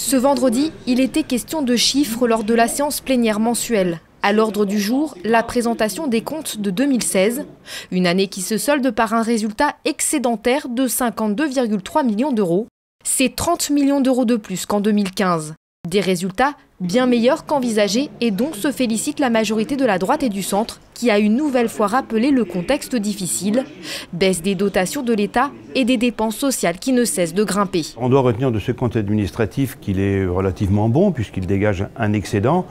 Ce vendredi, il était question de chiffres lors de la séance plénière mensuelle. À l'ordre du jour, la présentation des comptes de 2016, une année qui se solde par un résultat excédentaire de 52,3 millions d'euros. C'est 30 millions d'euros de plus qu'en 2015. Des résultats bien meilleurs qu'envisagés et dont se félicite la majorité de la droite et du centre qui a une nouvelle fois rappelé le contexte difficile. Baisse des dotations de l'État et des dépenses sociales qui ne cessent de grimper. On doit retenir de ce compte administratif qu'il est relativement bon puisqu'il dégage un excédent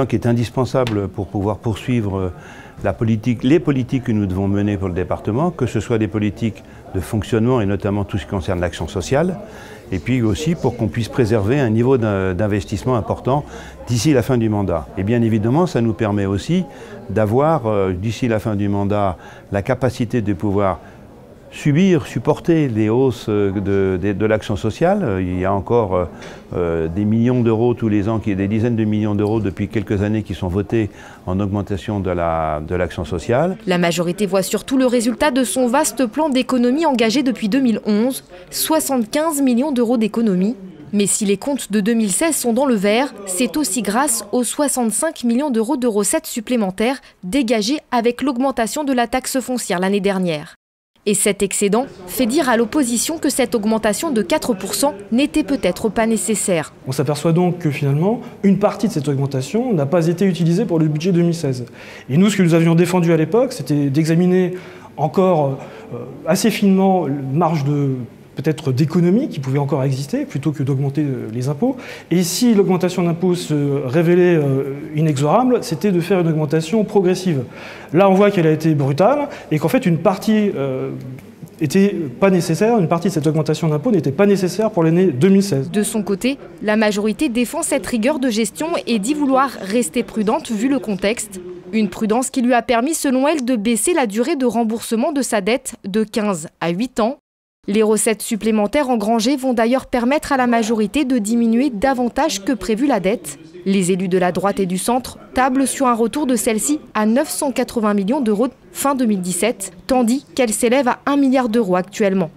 qui est indispensable pour pouvoir poursuivre les politiques que nous devons mener pour le département, que ce soit des politiques de fonctionnement et notamment tout ce qui concerne l'action sociale, et puis aussi pour qu'on puisse préserver un niveau d'investissement important d'ici la fin du mandat. Et bien évidemment, ça nous permet aussi d'avoir d'ici la fin du mandat la capacité de pouvoir supporter les hausses de l'action sociale. Il y a encore des millions d'euros tous les ans, des dizaines de millions d'euros depuis quelques années qui sont votés en augmentation de l'action sociale. La majorité voit surtout le résultat de son vaste plan d'économie engagé depuis 2011, 75 millions d'euros d'économies. Mais si les comptes de 2016 sont dans le vert, c'est aussi grâce aux 65 millions d'euros de recettes supplémentaires dégagées avec l'augmentation de la taxe foncière l'année dernière. Et cet excédent fait dire à l'opposition que cette augmentation de 4% n'était peut-être pas nécessaire. On s'aperçoit donc que finalement, une partie de cette augmentation n'a pas été utilisée pour le budget 2016. Et nous, ce que nous avions défendu à l'époque, c'était d'examiner encore assez finement une marge peut-être d'économie qui pouvait encore exister, plutôt que d'augmenter les impôts. Et si l'augmentation d'impôts se révélait inexorable, c'était de faire une augmentation progressive. Là, on voit qu'elle a été brutale et qu'en fait, une partie était pas nécessaire, une partie de cette augmentation d'impôts n'était pas nécessaire pour l'année 2016. De son côté, la majorité défend cette rigueur de gestion et dit vouloir rester prudente vu le contexte. Une prudence qui lui a permis, selon elle, de baisser la durée de remboursement de sa dette de 15 à 8 ans. Les recettes supplémentaires engrangées vont d'ailleurs permettre à la majorité de diminuer davantage que prévu la dette. Les élus de la droite et du centre tablent sur un retour de celle-ci à 980 millions d'euros fin 2017, tandis qu'elle s'élève à 1 milliard d'euros actuellement.